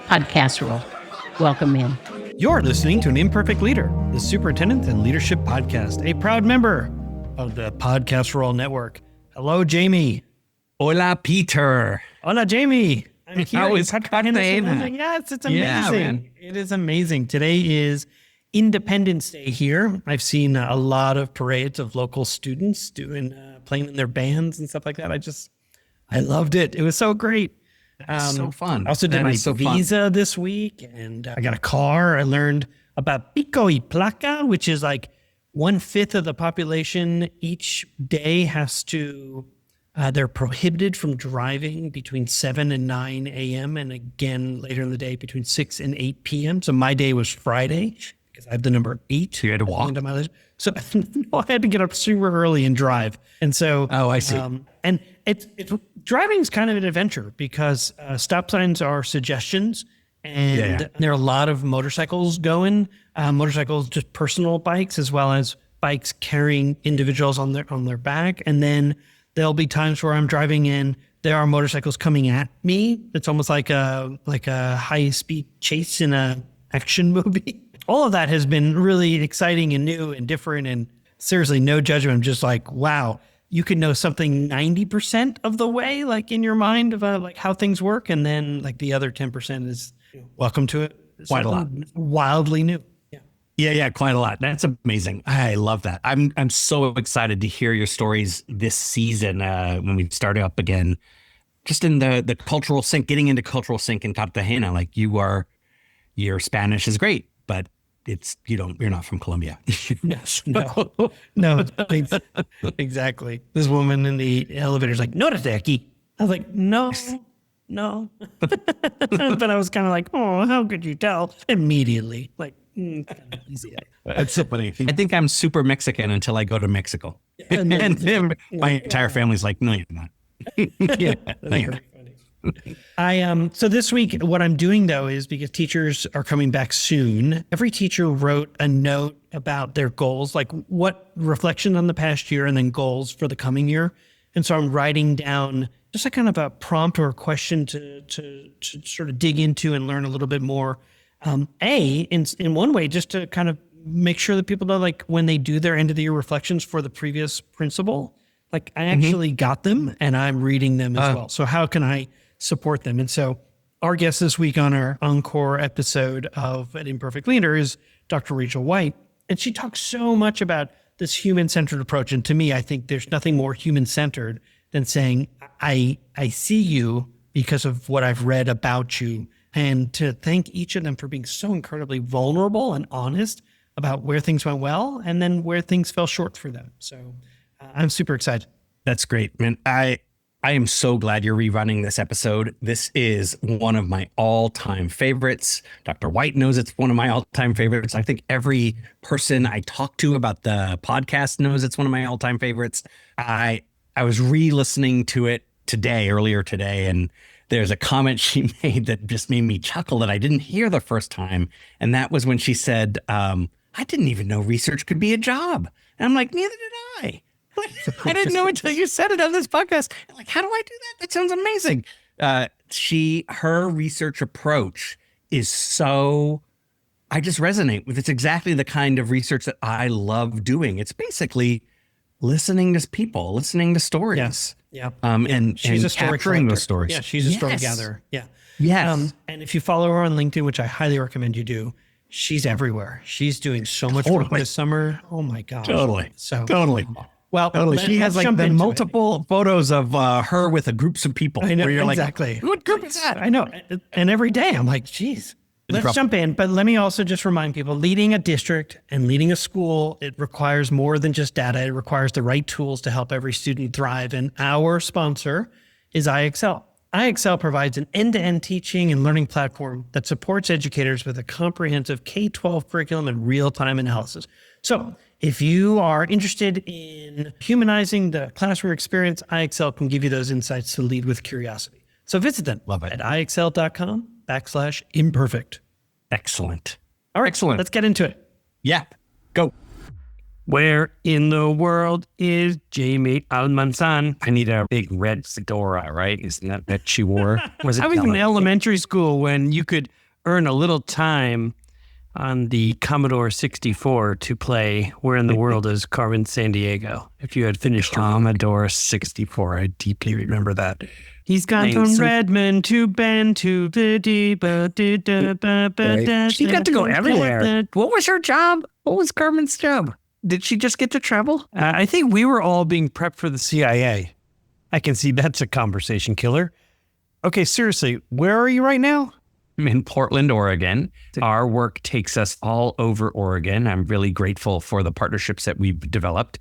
podcast role. Welcome in. You're listening to An Imperfect Leader, the Superintendent and Leadership Podcast, a proud member of the Podcast Roll Network. Hello, Jamie. Hola, Peter. Hola, Jamie. I'm here. How is Cartagena? Yes, it's amazing. Yeah, man. It is amazing. Today is Independence Day here. I've seen a lot of parades of local students doing playing in their bands and stuff like that. I loved it. It was so great. So fun. I also did my visa this week, and I got a car. I learned about pico y placa, which is like 1/5 of the population each day has to, they're prohibited from driving between 7 and 9 a.m. and again later in the day between 6 and 8 p.m. So my day was Friday because I have the number 8. So you had to walk? So I had to get up super early and drive. And so, I see. And it's driving's kind of an adventure because stop signs are suggestions, and there are a lot of motorcycles going, motorcycles, just personal bikes, as well as bikes carrying individuals on their back. And then there'll be times where I'm driving in, there are motorcycles coming at me. It's almost like a high speed chase in a action movie. All of that has been really exciting and new and different, and seriously, no judgment. I'm just like, wow, you can know something 90% of the way, like in your mind about like how things work. And then like the other 10% is welcome to it. Quite a lot. Wildly new. Yeah, quite a lot. That's amazing. I love that. I'm so excited to hear your stories this season when we start up again, just in the cultural sync, getting into cultural sync in Cartagena. Like your Spanish is great, but you're not from Colombia. Yes. No, exactly. This woman in the elevator is like, no, aquí. I was like, no. But I was kind of like, oh, how could you tell? Immediately. Like, easy. That's so funny. I think I'm super Mexican until I go to Mexico. And then my entire family's like, no, you're not. Yeah, no, you're not. So this week, what I'm doing though is because teachers are coming back soon, every teacher wrote a note about their goals, like what reflection on the past year and then goals for the coming year. And so I'm writing down just a kind of a prompt or a question to sort of dig into and learn a little bit more. In one way, just to kind of make sure that people know, like when they do their end of the year reflections for the previous principal, like I actually got them and I'm reading them as well. So how can I support them? And so our guest this week on our Encore episode of An Imperfect Leader is Dr. Rachel White. And she talks so much about this human-centered approach. And to me, I think there's nothing more human-centered than saying, I see you because of what I've read about you. And to thank each of them for being so incredibly vulnerable and honest about where things went well and then where things fell short for them. So I'm super excited. That's great, man. I am so glad you're rerunning this episode. This is one of my all-time favorites. Dr. White knows it's one of my all-time favorites. I think every person I talk to about the podcast knows it's one of my all-time favorites. I was re-listening to it earlier today, and there's a comment she made that just made me chuckle that I didn't hear the first time. And that was when she said, I didn't even know research could be a job. And I'm like, neither did I. I didn't know until you said it on this podcast. Like, how do I do that? That sounds amazing. Her research approach is so, I just resonate with. It's exactly the kind of research that I love doing. It's basically listening to people, listening to stories. Yes. Yeah. And she's a story capturing collector. those stories. Yeah. She's a story gatherer. Yeah. Yes. And if you follow her on LinkedIn, which I highly recommend you do, she's everywhere. She's doing so much work this summer. Oh my gosh. Totally. Totally. Well, totally. She has like the multiple photos of her with a groups of people. I know, where you're exactly. Like, what group is that? I know. And every day I'm like, geez, let's jump in. But let me also just remind people, leading a district and leading a school, it requires more than just data. It requires the right tools to help every student thrive. And our sponsor is iExcel. iExcel provides an end-to-end teaching and learning platform that supports educators with a comprehensive K-12 curriculum and real-time analysis. So if you are interested in humanizing the classroom experience, iExcel can give you those insights to lead with curiosity. So visit them at iexcel.com/imperfect. Excellent. All right, Excellent. Let's get into it. Yeah, go. Where in the world is Jamie Almanzan? I need a big red fedora, right? Isn't that she wore? Was it I was in elementary school when you could earn a little time on the Commodore 64 to play Where in the World is Carmen Sandiego if you had finished Commodore 64? I deeply remember that. He's gone from Redmond to Bend to the deep. She got to go everywhere. What was her job? What was Carmen's job? Did she just get to travel? I think we were all being prepped for the CIA. I can see that's a conversation killer. Okay, seriously, where are you right now? I'm in Portland, Oregon. Our work takes us all over Oregon. I'm really grateful for the partnerships that we've developed.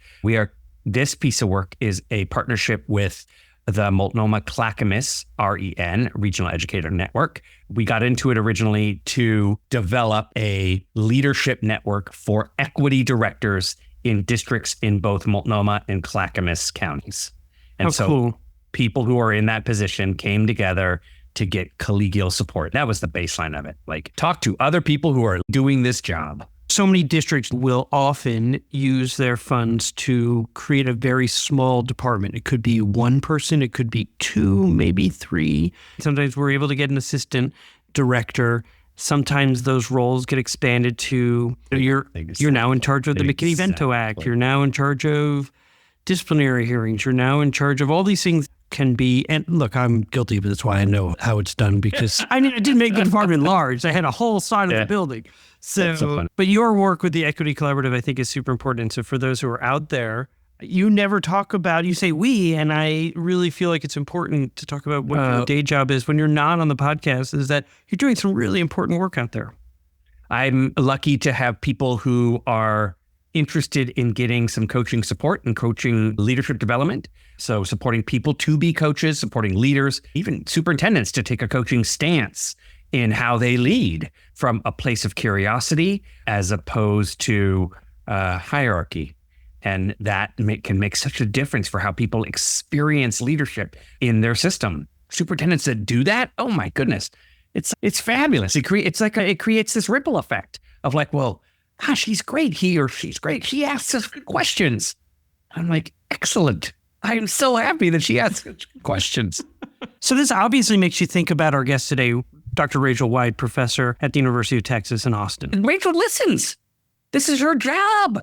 This piece of work is a partnership with the Multnomah Clackamas REN, Regional Educator Network. We got into it originally to develop a leadership network for equity directors in districts in both Multnomah and Clackamas counties. And cool. People who are in that position came together to get collegial support. That was the baseline of it. Like, talk to other people who are doing this job. So many districts will often use their funds to create a very small department. It could be one person, it could be two, maybe three. Sometimes we're able to get an assistant director. Sometimes those roles get expanded to you're now in charge of the McKinney-Vento Act. You're now in charge of disciplinary hearings. You're now in charge of all these things. Can be, and look, I'm guilty, but that's why I know how it's done, because I didn't make the department large. I had a whole side of the building. So but your work with the Equity Collaborative, I think, is super important. So for those who are out there, you never talk about, you say we, and I really feel like it's important to talk about what your day job is when you're not on the podcast, is that you're doing some really important work out there. I'm lucky to have people who are interested in getting some coaching support and coaching leadership development. So supporting people to be coaches, supporting leaders, even superintendents to take a coaching stance in how they lead from a place of curiosity as opposed to hierarchy. And that can make such a difference for how people experience leadership in their system. Superintendents that do that, oh my goodness, it's fabulous. It creates this ripple effect of like, well, gosh, he's great. He or she's great. She asks us good questions. I'm like, excellent. I'm so happy that she asks questions. So this obviously makes you think about our guest today, Dr. Rachel White, professor at the University of Texas in Austin. And Rachel listens. This is her job.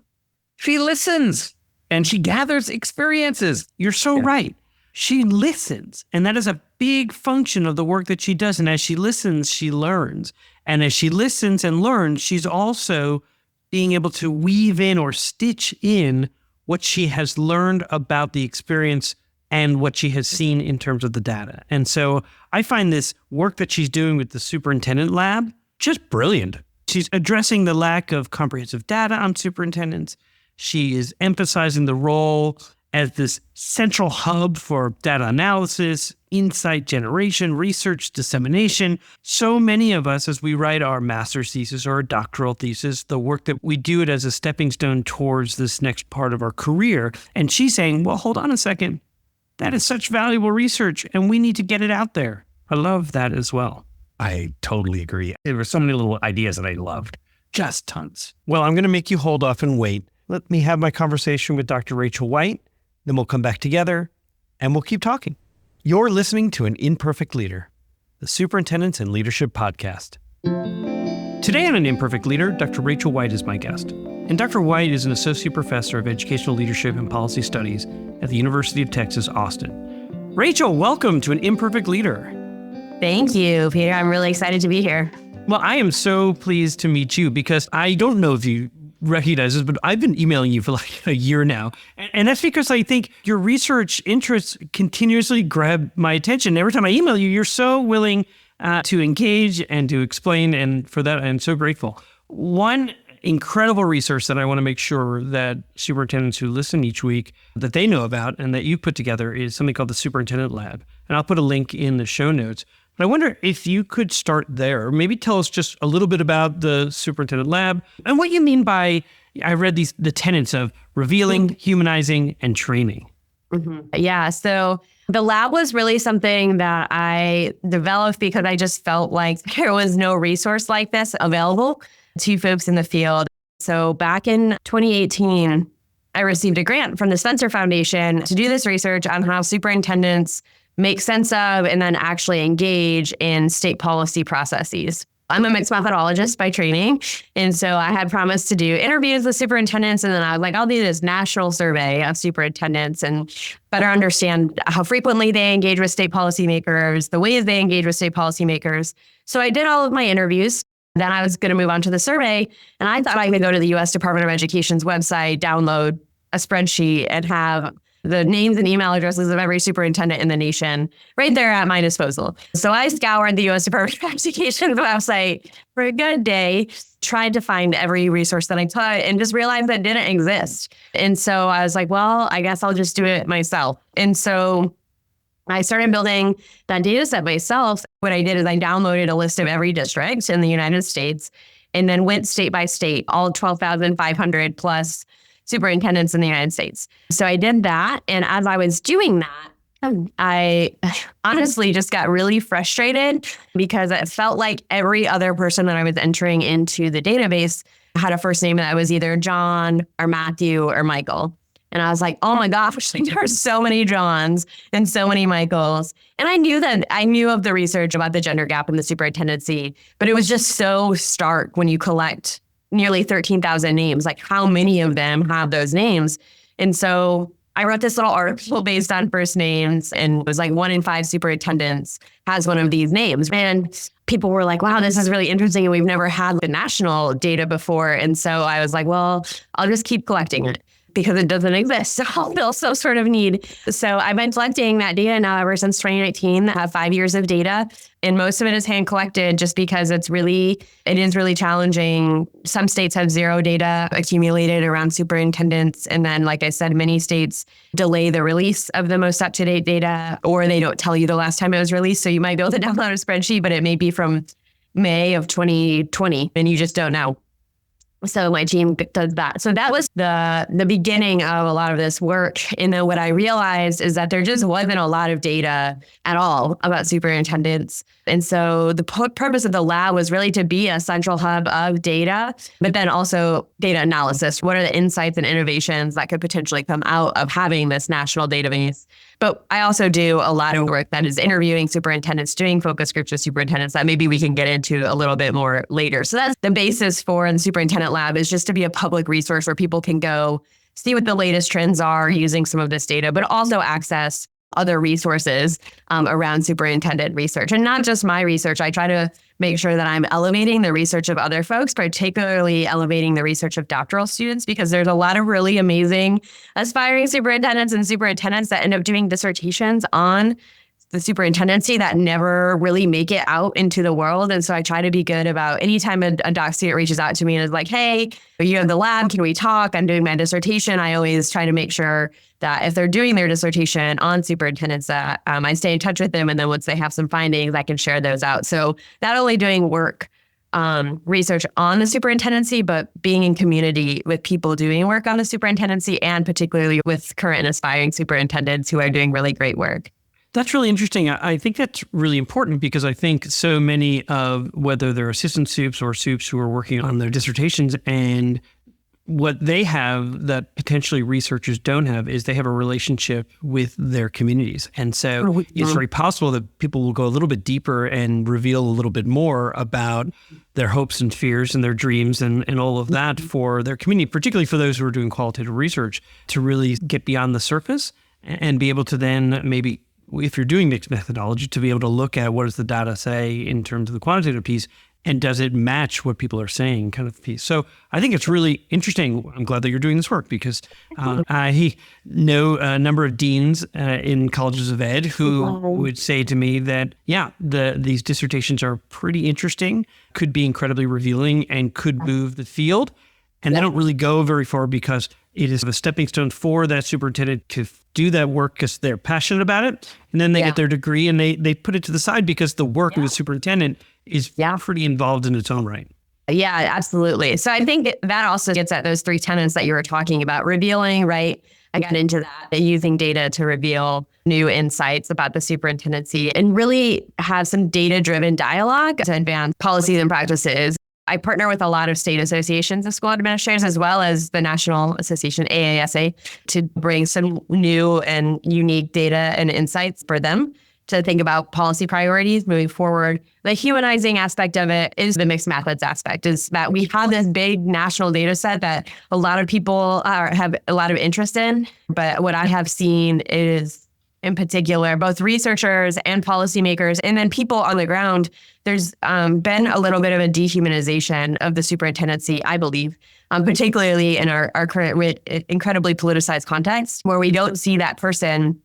She listens and she gathers experiences. You're so right. She listens. And that is a big function of the work that she does. And as she listens, she learns. And as she listens and learns, she's also being able to weave in or stitch in what she has learned about the experience and what she has seen in terms of the data. And so I find this work that she's doing with the Superintendent Lab just brilliant. She's addressing the lack of comprehensive data on superintendents. She is emphasizing the role as this central hub for data analysis, insight generation, research dissemination. So many of us, as we write our master's thesis or a doctoral thesis, the work that we do it as a stepping stone towards this next part of our career. And she's saying, well, hold on a second. That is such valuable research and we need to get it out there. I love that as well. I totally agree. There were so many little ideas that I loved. Just tons. Well, I'm going to make you hold off and wait. Let me have my conversation with Dr. Rachel White. Then we'll come back together and we'll keep talking. You're listening to An Imperfect Leader, the Superintendents and Leadership Podcast. Today on An Imperfect Leader, Dr. Rachel White is my guest. And Dr. White is an associate professor of educational leadership and policy studies at the University of Texas, Austin. Rachel, welcome to An Imperfect Leader. Thank you, Peter. I'm really excited to be here. Well, I am so pleased to meet you because I don't know if you recognize this, but I've been emailing you for like a year now. And that's because I think your research interests continuously grab my attention. Every time I email you, you're so willing to engage and to explain. And for that, I'm so grateful. One incredible resource that I want to make sure that superintendents who listen each week that they know about and that you put together is something called the Superintendent Lab. And I'll put a link in the show notes. But I wonder if you could start there. Maybe tell us just a little bit about the Superintendent Lab and what you mean by, I read the tenets of revealing, humanizing, and training. Mm-hmm. Yeah, so the lab was really something that I developed because I just felt like there was no resource like this available to folks in the field. So back in 2018, I received a grant from the Spencer Foundation to do this research on how superintendents make sense of and then actually engage in state policy processes. I'm a mixed methodologist by training. And so I had promised to do interviews with superintendents. And then I was like, I'll do this national survey of superintendents and better understand how frequently they engage with state policymakers, the ways they engage with state policymakers. So I did all of my interviews. Then I was going to move on to the survey. And I thought I could go to the U.S. Department of Education's website, download a spreadsheet, and have the names and email addresses of every superintendent in the nation right there at my disposal. So I scoured the U.S. Department of Education's website for a good day, tried to find every resource that I could, and just realized that didn't exist. And so I was like, well, I guess I'll just do it myself. And so I started building that data set myself. What I did is I downloaded a list of every district in the United States and then went state by state, all 12,500 plus superintendents in the United States. So I did that. And as I was doing that, I honestly just got really frustrated because it felt like every other person that I was entering into the database had a first name that was either John or Matthew or Michael. And I was like, oh my gosh, there are so many Johns and so many Michaels. And I knew of the research about the gender gap in the superintendency, but it was just so stark when you collect nearly 13,000 names, like how many of them have those names. And so I wrote this little article based on first names, and it was like 1 in 5 superintendents has one of these names. And people were like, wow, this is really interesting. And we've never had the national data before. And so I was like, well, I'll just keep collecting it because it doesn't exist. So I'll feel some sort of need. So I've been collecting that data now ever since 2019. I have 5 years of data, and most of it is hand collected just because it is really challenging. Some states have zero data accumulated around superintendents. And then, like I said, many states delay the release of the most up-to-date data, or they don't tell you the last time it was released. So you might be able to download a spreadsheet, but it may be from May of 2020, and you just don't know. So my team does that. So that was the beginning of a lot of this work. And then what I realized is that there just wasn't a lot of data at all about superintendents. And so the purpose of the lab was really to be a central hub of data, but then also data analysis. What are the insights and innovations that could potentially come out of having this national database? But I also do a lot of work that is interviewing superintendents, doing focus groups with superintendents that maybe we can get into a little bit more later. So that's the basis for the Superintendent Lab, is just to be a public resource where people can go see what the latest trends are using some of this data, but also access other resources around superintendent research. And not just my research. I try to make sure that I'm elevating the research of other folks, particularly elevating the research of doctoral students, because there's a lot of really amazing aspiring superintendents and superintendents that end up doing dissertations on the superintendency that never really make it out into the world. And so I try to be good about anytime a doc student reaches out to me and is like, hey, you have the lab, can we talk? I'm doing my dissertation. I always try to make sure that if they're doing their dissertation on superintendents, that I stay in touch with them. And then once they have some findings, I can share those out. So not only doing work, research on the superintendency, but being in community with people doing work on the superintendency, and particularly with current and aspiring superintendents who are doing really great work. That's really interesting. I think that's really important because I think so many of, whether they're assistant soups or soups who are working on their dissertations, and what they have that potentially researchers don't have is they have a relationship with their communities. And so it's very possible that people will go a little bit deeper and reveal a little bit more about their hopes and fears and their dreams and all of that for their community, particularly for those who are doing qualitative research, to really get beyond the surface and be able to then maybe, if you're doing mixed methodology, to be able to look at what does the data say in terms of the quantitative piece, and does it match what people are saying kind of piece. So I think it's really interesting. I'm glad that you're doing this work because I know a number of deans in colleges of ed who would say to me that, yeah, these dissertations are pretty interesting, could be incredibly revealing, and could move the field. And they don't really go very far because it is a stepping stone for that superintendent to do that work because they're passionate about it. And then they get their degree and they put it to the side because the work of the superintendent is pretty involved in its own right. Yeah, absolutely. So I think that also gets at those 3 tenets that you were talking about, revealing, right? I got into that, using data to reveal new insights about the superintendency and really have some data-driven dialogue to advance policies and practices. I partner with a lot of state associations of school administrators, as well as the National Association, AASA, to bring some new and unique data and insights for them to think about policy priorities moving forward. The humanizing aspect of it is the mixed methods aspect, is that we have this big national data set that a lot of people have a lot of interest in. But what I have seen is, in particular, both researchers and policymakers, and then people on the ground, there's been a little bit of a dehumanization of the superintendency, I believe, particularly in our current incredibly politicized context, where we don't see that person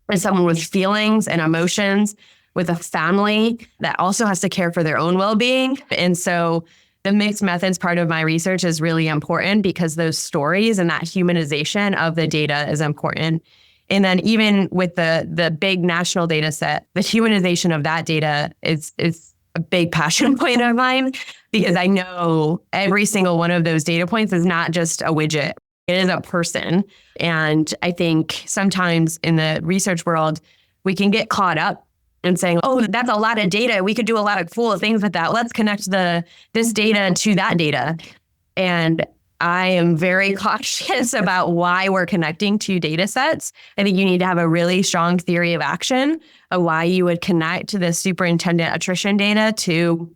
as someone with feelings and emotions, with a family that also has to care for their own well-being. And so the mixed methods part of my research is really important, because those stories and that humanization of the data is important. And then even with the big national data set, the humanization of that data is a big passion point of mine, because I know every single one of those data points is not just a widget. It is a person. And I think sometimes in the research world, we can get caught up in saying, oh, that's a lot of data. We could do a lot of cool things with that. Let's connect this data to that data. And I am very cautious about why we're connecting two data sets. I think you need to have a really strong theory of action of why you would connect to the superintendent attrition data to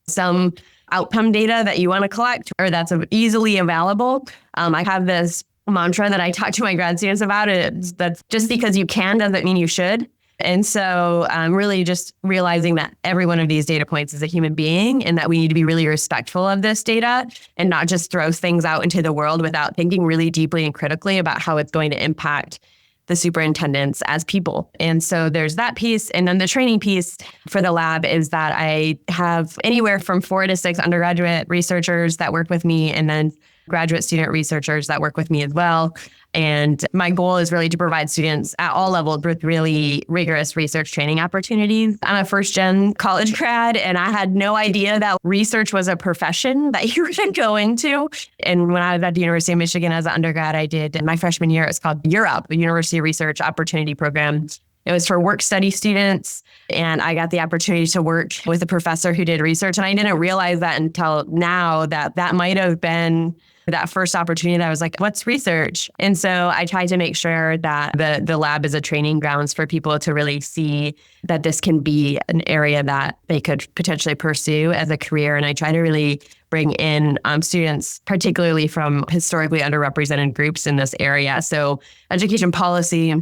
some outcome data that you want to collect or that's easily available. I have this mantra that I talk to my grad students about. It's that just because you can doesn't mean you should. And so I'm really just realizing that every one of these data points is a human being, and that we need to be really respectful of this data and not just throw things out into the world without thinking really deeply and critically about how it's going to impact the superintendents as people. And so there's that piece. And then the training piece for the lab is that I have anywhere from 4 to 6 undergraduate researchers that work with me, and then graduate student researchers that work with me as well. And my goal is really to provide students at all levels with really rigorous research training opportunities. I'm a first-gen college grad, and I had no idea that research was a profession that you were going to go into. And when I was at the University of Michigan as an undergrad, I did my freshman year. It's called Europe, a University Research Opportunity Program. It was for work study students, and I got the opportunity to work with a professor who did research. And I didn't realize that until now that might have been that first opportunity that I was like, what's research? And so I tried to make sure that the lab is a training grounds for people to really see that this can be an area that they could potentially pursue as a career. And I try to really bring in students, particularly from historically underrepresented groups in this area. So education policy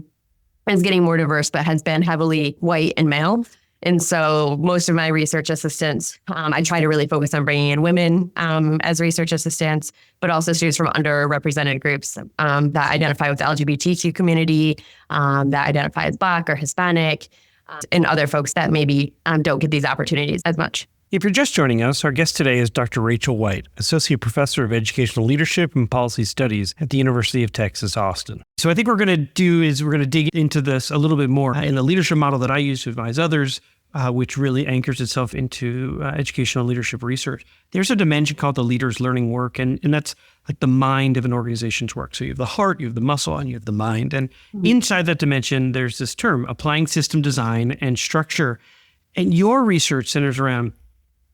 is getting more diverse, but has been heavily white and male. And so most of my research assistants, I try to really focus on bringing in women as research assistants, but also students from underrepresented groups that identify with the LGBTQ community, that identify as Black or Hispanic, and other folks that maybe don't get these opportunities as much. If you're just joining us, our guest today is Dr. Rachel White, Associate Professor of Educational Leadership and Policy Studies at the University of Texas, Austin. So I think what we're going to do is we're going to dig into this a little bit more in the leadership model that I use to advise others, which really anchors itself into educational leadership research. There's a dimension called the leader's learning work, and that's like the mind of an organization's work. So you have the heart, you have the muscle, and you have the mind. And inside that dimension, there's this term, applying system design and structure. And your research centers around,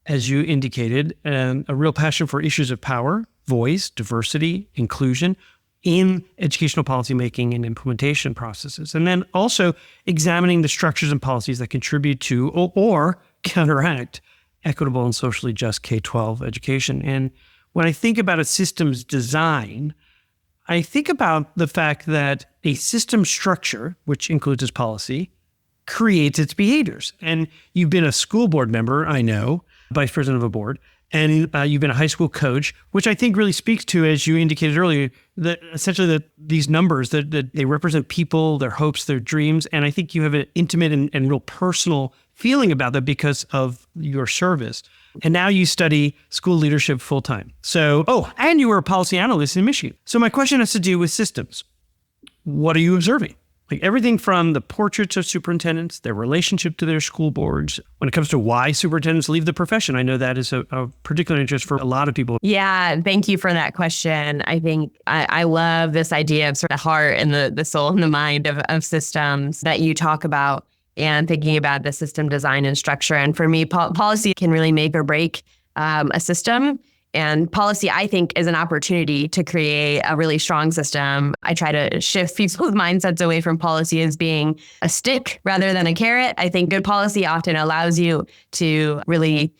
as you indicated, a real passion for issues of power, voice, diversity, inclusion in educational policymaking and implementation processes. And then also examining the structures and policies that contribute to or counteract equitable and socially just K-12 education. And when I think about a systems design, I think about the fact that a system structure, which includes its policy, creates its behaviors. And you've been a school board member, I know, vice president of a board, and you've been a high school coach, which I think really speaks to, as you indicated earlier, that essentially that these numbers, that they represent people, their hopes, their dreams. And I think you have an intimate and real personal feeling about that because of your service. And now you study school leadership full time. So, and you were a policy analyst in Michigan. So my question has to do with systems. What are you observing? Like everything from the portraits of superintendents, their relationship to their school boards. When it comes to why superintendents leave the profession, I know that is a particular interest for a lot of people. Yeah, thank you for that question. I think I love this idea of sort of heart and the soul and the mind of systems that you talk about, and thinking about the system design and structure. And for me, policy can really make or break a system. And policy, I think, is an opportunity to create a really strong system. I try to shift people's mindsets away from policy as being a stick rather than a carrot. I think good policy often allows you to really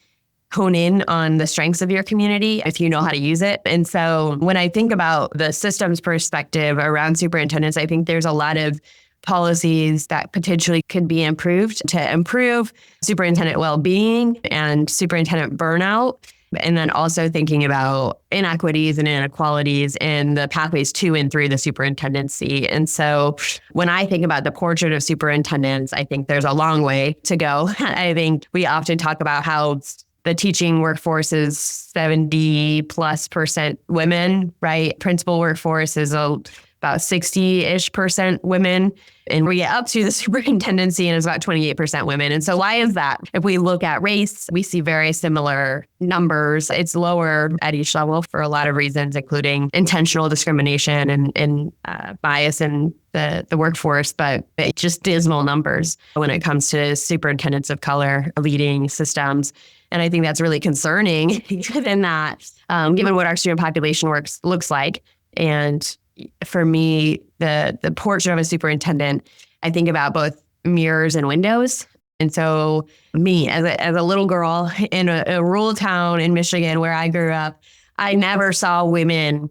hone in on the strengths of your community if you know how to use it. And so when I think about the systems perspective around superintendents, I think there's a lot of policies that potentially could be improved to improve superintendent well-being and superintendent burnout. And then also thinking about inequities and inequalities in the pathways to and through the superintendency. And so when I think about the portrait of superintendents, I think there's a long way to go. I think we often talk about how the teaching workforce is 70+% women, right? Principal workforce is about 60-ish% women. And we get up to the superintendency and it's about 28% women. And so why is that? If we look at race, we see very similar numbers. It's lower at each level for a lot of reasons, including intentional discrimination and bias in the workforce, but it's just dismal numbers when it comes to superintendents of color leading systems. And I think that's really concerning given that, given what our student population looks like. And for me, the portrait of a superintendent, I think about both mirrors and windows. And so me, as a little girl in a rural town in Michigan where I grew up, I never saw women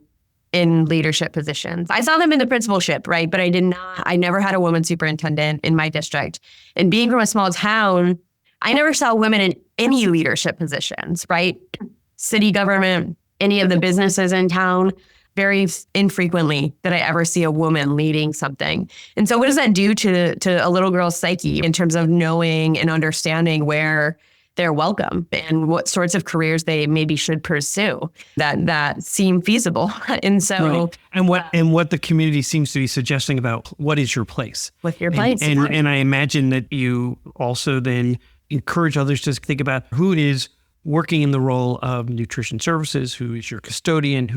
in leadership positions. I saw them in the principalship, right? But I never had a woman superintendent in my district. And being from a small town, I never saw women in any leadership positions, right? City government, any of the businesses in town. Very infrequently did I ever see a woman leading something. And so what does that do to a little girl's psyche in terms of knowing and understanding where they're welcome and what sorts of careers they maybe should pursue that seem feasible? And so right. And what the community seems to be suggesting about what is your place? With your place. And I imagine that you also then encourage others to think about who is working in the role of nutrition services, who is your custodian,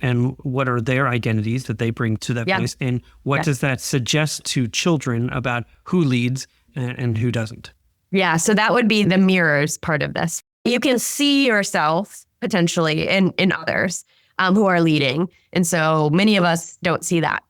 and what are their identities that they bring to that place, and what does that suggest to children about who leads and who doesn't? Yeah, so that would be the mirrors part of this. You can see yourself potentially in others who are leading, and so many of us don't see that.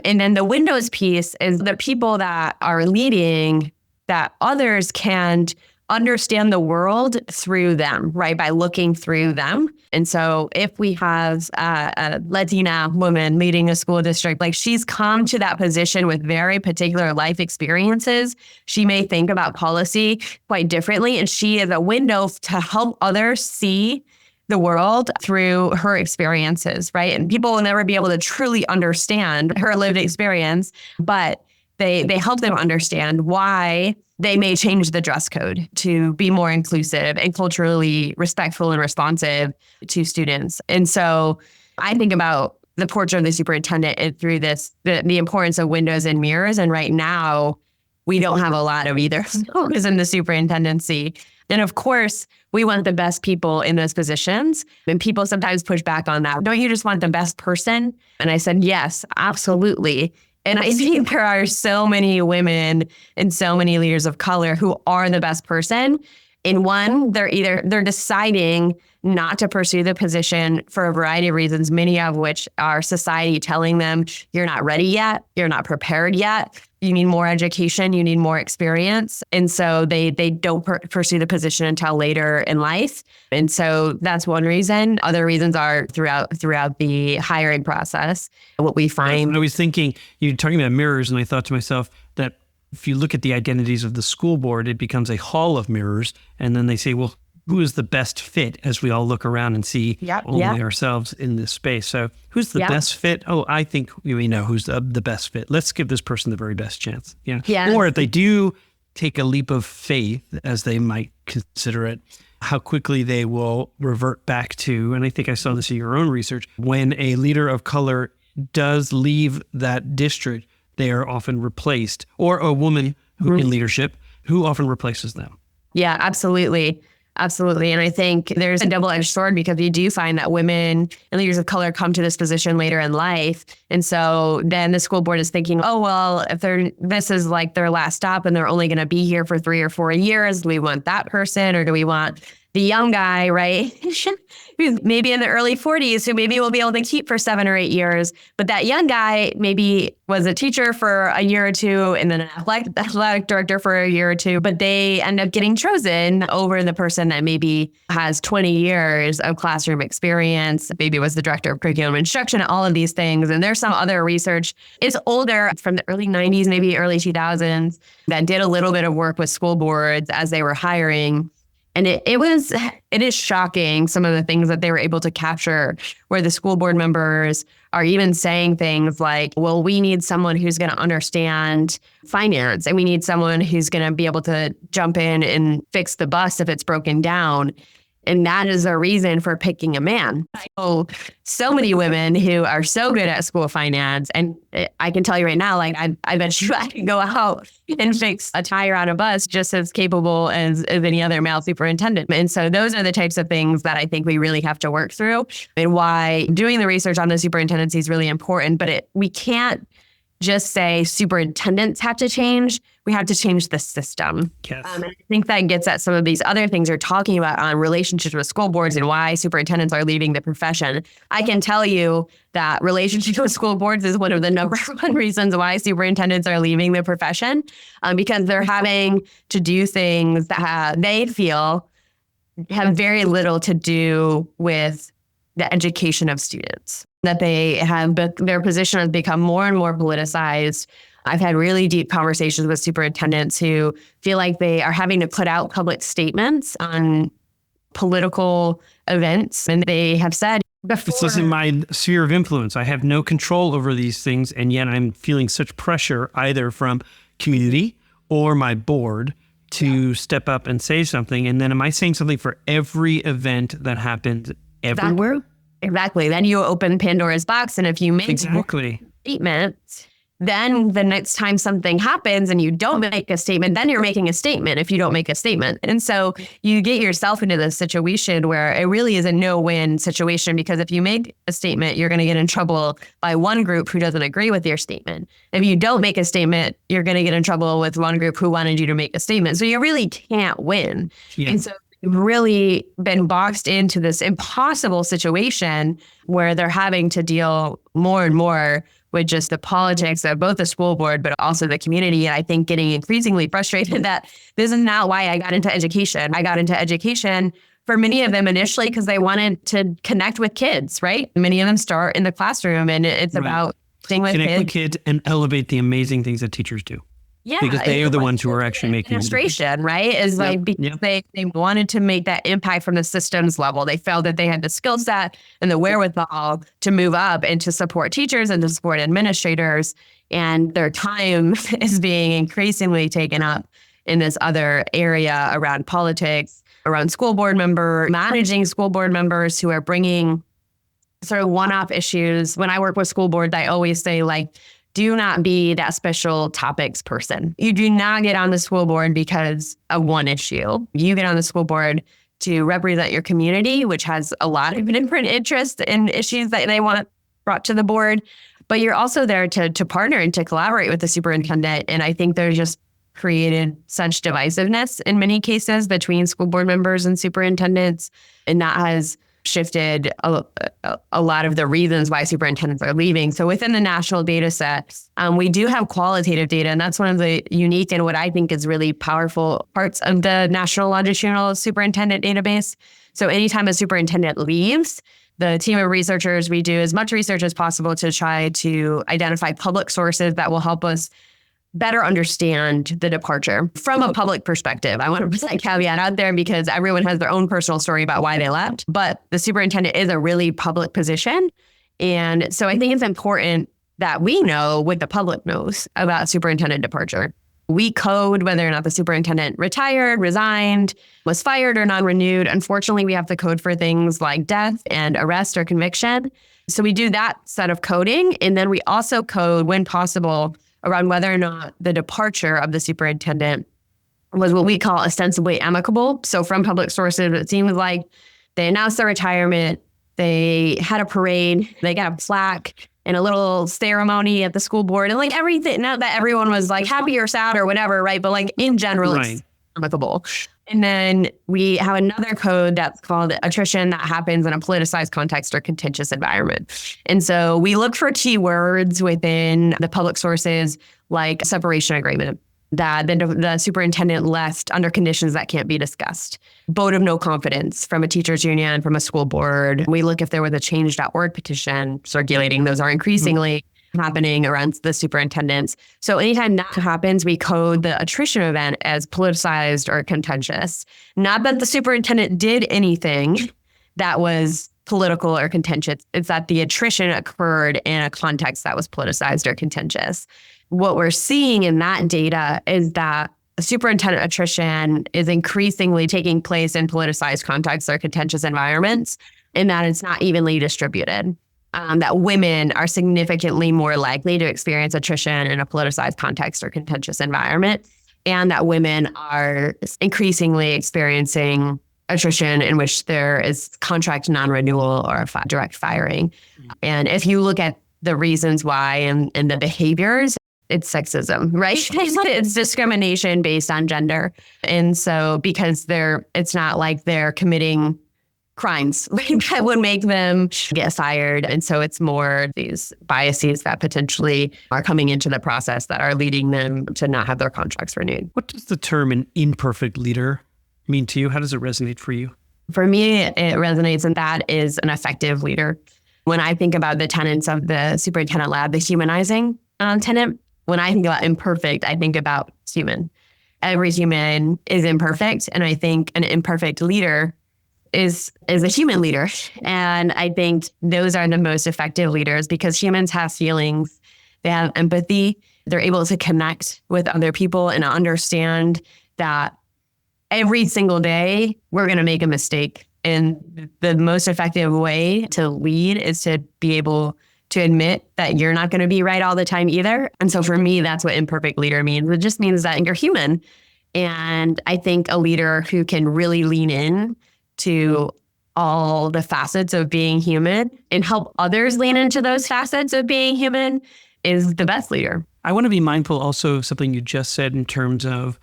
And then the windows piece is the people that are leading that others can understand the world through them, right? By looking through them. And so if we have a Latina woman leading a school district, like she's come to that position with very particular life experiences, she may think about policy quite differently. And she is a window to help others see the world through her experiences, right? And people will never be able to truly understand her lived experience, but they help them understand why they may change the dress code to be more inclusive and culturally respectful and responsive to students. And so I think about the portrait of the superintendent through this, the importance of windows and mirrors. And right now, we don't have a lot of either because in the superintendency. And of course, we want the best people in those positions. And people sometimes push back on that. Don't you just want the best person? And I said, yes, absolutely. And I think there are so many women and so many leaders of color who are the best person. In one, they're deciding not to pursue the position for a variety of reasons, many of which are society telling them, you're not ready yet, you're not prepared yet, you need more education, you need more experience. And so they don't pursue the position until later in life. And so that's one reason. Other reasons are throughout the hiring process. What we find. I was thinking, you're talking about mirrors, and I thought to myself that if you look at the identities of the school board, it becomes a hall of mirrors. And then they say, well, who is the best fit as we all look around and see only ourselves in this space? So who's the best fit? Oh, I think we know who's the best fit. Let's give this person the very best chance. Yeah. Or if they do take a leap of faith, as they might consider it, how quickly they will revert back to, and I think I saw this in your own research, when a leader of color does leave that district, they are often replaced, or a woman who in leadership who often replaces them. Yeah, absolutely. Absolutely. And I think there's a double-edged sword because you do find that women and leaders of color come to this position later in life. And so then the school board is thinking, oh, well, if this is like their last stop and they're only going to be here for 3 or 4 years, do we want that person or do we want the young guy, right, who's maybe in the early 40s, who maybe will be able to keep for 7 or 8 years. But that young guy maybe was a teacher for a year or two and then an athletic director for a year or two, but they end up getting chosen over the person that maybe has 20 years of classroom experience, maybe was the director of curriculum instruction, all of these things. And there's some other research. It's older, from the early 90s, maybe early 2000s, that did a little bit of work with school boards as they were hiring. And it is shocking, some of the things that they were able to capture, where the school board members are even saying things like, well, we need someone who's going to understand finance, and we need someone who's going to be able to jump in and fix the bus if it's broken down. And that is a reason for picking a man. So many women who are so good at school finance. And I can tell you right now, like, I bet you I can go out and fix a tire on a bus just as capable as any other male superintendent. And so those are the types of things that I think we really have to work through, and why doing the research on the superintendency is really important. But we can't just say superintendents have to change. We have to change the system. Yes. And I think that gets at some of these other things you're talking about on relationships with school boards and why superintendents are leaving the profession. I can tell you that relationships with school boards is one of the number one reasons why superintendents are leaving the profession, because they're having to do things that they feel have very little to do with the education of students, that they have, their position has become more and more politicized. I've had really deep conversations with superintendents who feel like they are having to put out public statements on political events. And they have said before, This isn't my sphere of influence. I have no control over these things. And yet I'm feeling such pressure either from community or my board to step up and say something. And then am I saying something for every event that happens everywhere? Exactly. Then you open Pandora's box. And if you make Exactly. a statement, then the next time something happens and you don't make a statement, then you're making a statement if you don't make a statement. And so you get yourself into this situation where it really is a no-win situation, because if you make a statement, you're going to get in trouble by one group who doesn't agree with your statement. If you don't make a statement, you're going to get in trouble with one group who wanted you to make a statement. So you really can't win. Yeah. And so you've really been boxed into this impossible situation where they're having to deal more and more with just the politics of both the school board, but also the community. And I think getting increasingly frustrated that this is not why I got into education. I got into education for many of them initially because they wanted to connect with kids, right? Many of them start in the classroom, and it's about staying with Connect kids. with kids and elevate the amazing things that teachers do. Yeah, because they are the ones who are actually making administration, right? Is like because they wanted to make that impact from the systems level. They felt that they had the skill set and the wherewithal to move up and to support teachers and to support administrators. And their time is being increasingly taken up in this other area around politics, around school board managing school board members who are bringing sort of one-off issues. When I work with school boards, I always say, like, do not be that special topics person. You do not get on the school board because of one issue. You get on the school board to represent your community, which has a lot of different interests and issues that they want brought to the board. But you're also there to partner and to collaborate with the superintendent. And I think there's just created such divisiveness in many cases between school board members and superintendents. And that has shifted a lot of the reasons why superintendents are leaving. So within the national data set, we do have qualitative data, and that's one of the unique and what I think is really powerful parts of the National Longitudinal Superintendent Database. So anytime a superintendent leaves, the team of researchers, we do as much research as possible to try to identify public sources that will help us better understand the departure from a public perspective. I want to put that caveat out there because everyone has their own personal story about why they left, but the superintendent is a really public position. And so I think it's important that we know what the public knows about superintendent departure. We code whether or not the superintendent retired, resigned, was fired, or non-renewed. Unfortunately, we have to code for things like death and arrest or conviction. So we do that set of coding. And then we also code, when possible, around whether or not the departure of the superintendent was what we call ostensibly amicable. So from public sources, it seems like they announced their retirement, they had a parade, they got a plaque and a little ceremony at the school board, and like everything, not that everyone was like happy or sad or whatever, right? But like in general, it's amicable. And then we have another code that's called attrition that happens in a politicized context or contentious environment. And so we look for keywords within the public sources like separation agreement, that the superintendent left under conditions that can't be discussed, vote of no confidence from a teachers union, from a school board. We look if there was a change.org petition circulating. Those are increasingly happening around the superintendents. So anytime that happens, we code the attrition event as politicized or contentious. Not that the superintendent did anything that was political or contentious. It's that the attrition occurred in a context that was politicized or contentious. What we're seeing in that data is that superintendent attrition is increasingly taking place in politicized contexts or contentious environments, and that it's not evenly distributed. That women are significantly more likely to experience attrition in a politicized context or contentious environment, and that women are increasingly experiencing attrition in which there is contract non-renewal or direct firing. And if you look at the reasons why and the behaviors, it's sexism, right? It's discrimination based on gender. And so because it's not like they're committing crimes that would make them get fired. And so it's more these biases that potentially are coming into the process that are leading them to not have their contracts renewed. What does the term an imperfect leader mean to you? How does it resonate for you? For me, it resonates, and that is an effective leader. When I think about the tenets of the Superintendent Lab, the humanizing tenet, when I think about imperfect, I think about human. Every human is imperfect, and I think an imperfect leader is a human leader. And I think those are the most effective leaders because humans have feelings, they have empathy, they're able to connect with other people and understand that every single day we're going to make a mistake. And the most effective way to lead is to be able to admit that you're not going to be right all the time either. And so for me, that's what imperfect leader means. It just means that you're human. And I think a leader who can really lean in to all the facets of being human and help others lean into those facets of being human is the best leader. I want to be mindful also of something you just said in terms of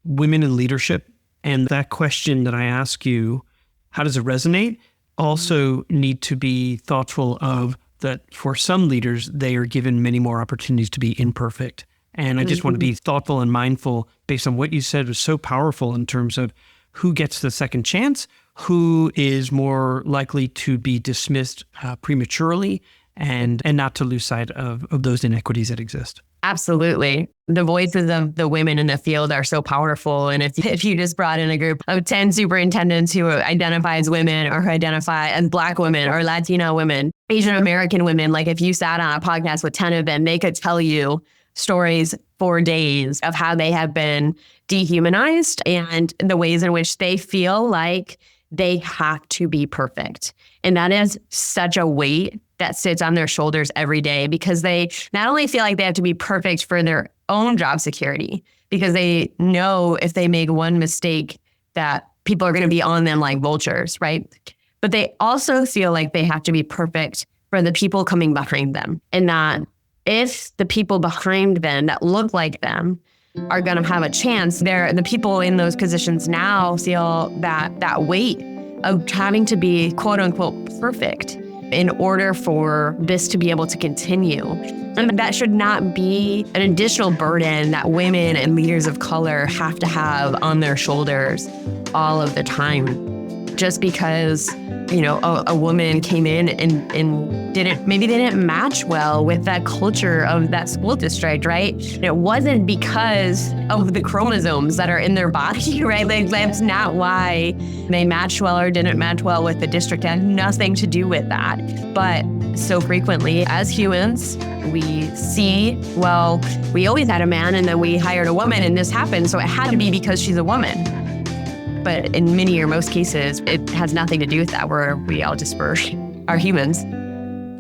women in leadership. And that question that I ask you, how does it resonate? Also need to be thoughtful of that for some leaders, they are given many more opportunities to be imperfect. And I just want to be thoughtful and mindful based on what you said was so powerful in terms of who gets the second chance, who is more likely to be dismissed prematurely, and not to lose sight of those inequities that exist. Absolutely. The voices of the women in the field are so powerful. And if you just brought in a group of 10 superintendents who identify as women or who identify as Black women or Latino women, Asian American women, like if you sat on a podcast with 10 of them, they could tell you stories for days of how they have been dehumanized and the ways in which they feel like they have to be perfect. And that is such a weight that sits on their shoulders every day because they not only feel like they have to be perfect for their own job security, because they know if they make one mistake that people are going to be on them like vultures, right? But they also feel like they have to be perfect for the people coming behind them. And that if the people behind them that look like them are going to have a chance, the people in those positions now feel that weight of having to be quote unquote perfect in order for this to be able to continue. And that should not be an additional burden that women and leaders of color have to have on their shoulders all of the time. Just because, a woman came in and they didn't match well with that culture of that school district, right? And it wasn't because of the chromosomes that are in their body, right? Like that's not why they matched well or didn't match well with the district. It had nothing to do with that. But so frequently as humans, we see, well, we always had a man and then we hired a woman and this happened. So it had to be because she's a woman. But in many or most cases, it has nothing to do with that, where we all just are humans.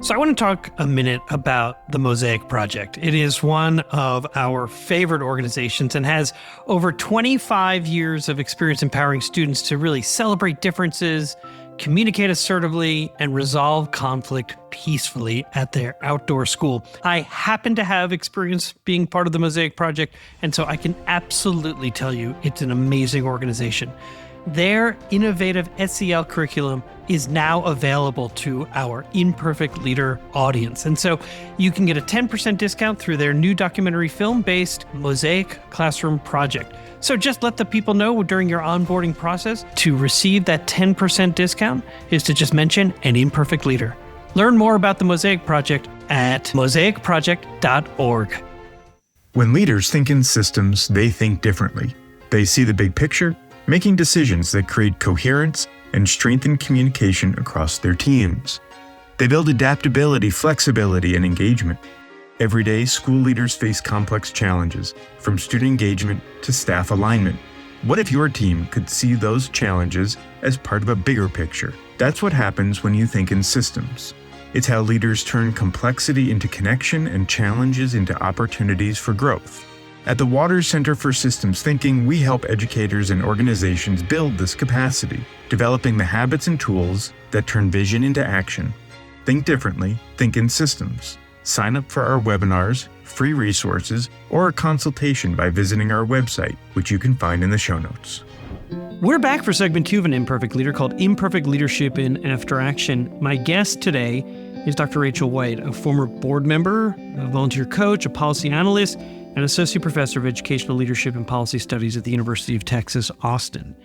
So I want to talk a minute about the Mosaic Project. It is one of our favorite organizations and has over 25 years of experience empowering students to really celebrate differences, communicate assertively, and resolve conflict peacefully at their outdoor school. I happen to have experience being part of the Mosaic Project, and so I can absolutely tell you it's an amazing organization. Their innovative SEL curriculum is now available to our Imperfect Leader audience. And so you can get a 10% discount through their new documentary film-based Mosaic Classroom project. So just let the people know during your onboarding process to receive that 10% discount is to just mention An Imperfect Leader. Learn more about the Mosaic Project at mosaicproject.org. When leaders think in systems, they think differently. They see the big picture, making decisions that create coherence and strengthen communication across their teams. They build adaptability, flexibility, and engagement. Every day, school leaders face complex challenges, from student engagement to staff alignment. What if your team could see those challenges as part of a bigger picture? That's what happens when you think in systems. It's how leaders turn complexity into connection and challenges into opportunities for growth. At the Waters Center for Systems Thinking, we help educators and organizations build this capacity, developing the habits and tools that turn vision into action. Think differently, think in systems. Sign up for our webinars, free resources, or a consultation by visiting our website, which you can find in the show notes. We're back for segment 2 of An Imperfect Leader called Imperfect Leadership in After Action. My guest today is Dr. Rachel White, a former board member, a volunteer coach, a policy analyst, and associate professor of educational leadership and policy studies at the University of Texas, Austin.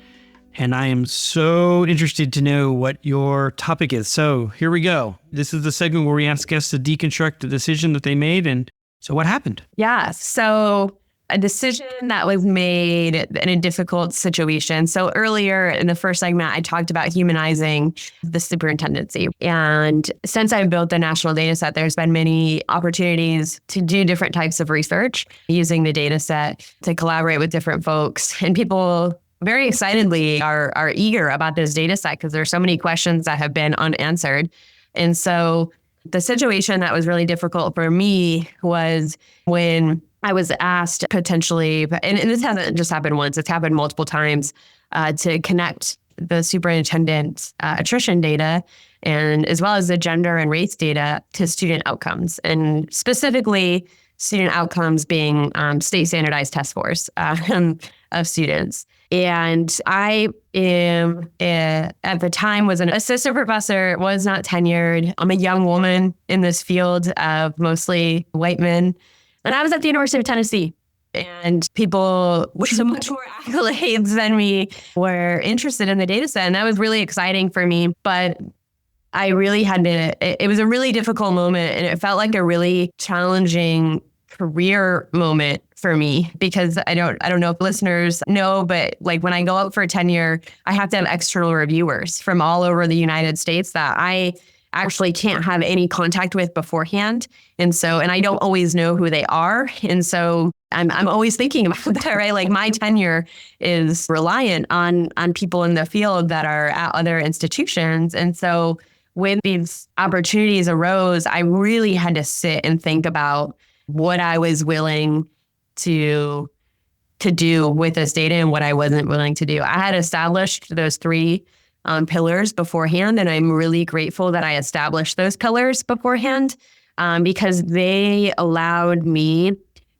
And I am so interested to know what your topic is. So here we go. This is the segment where we ask guests to deconstruct the decision that they made. And so what happened? Yeah. So a decision that was made in a difficult situation. So earlier in the first segment, I talked about humanizing the superintendency. And since I've built the national data set, there's been many opportunities to do different types of research using the data set to collaborate with different folks. And people very excitedly are eager about this data set because there's so many questions that have been unanswered. And so the situation that was really difficult for me was when I was asked potentially, and this hasn't just happened once, it's happened multiple times, to connect the superintendent attrition data and as well as the gender and race data to student outcomes, and specifically student outcomes being state standardized test scores of students. And I am, at the time, was an assistant professor, was not tenured. I'm a young woman in this field of mostly white men. And I was at the University of Tennessee, and people with so much more accolades than me were interested in the data set. And that was really exciting for me. But I really had to, it was a really difficult moment, and it felt like a really challenging career moment for me, because I don't know if listeners know, but like when I go out for tenure, I have to have external reviewers from all over the United States that I actually can't have any contact with beforehand. And I don't always know who they are. And so I'm always thinking about that, right? Like my tenure is reliant on people in the field that are at other institutions. And so when these opportunities arose, I really had to sit and think about what I was willing to do with this data and what I wasn't willing to do. I had established those three pillars beforehand, and I'm really grateful that I established those pillars beforehand because they allowed me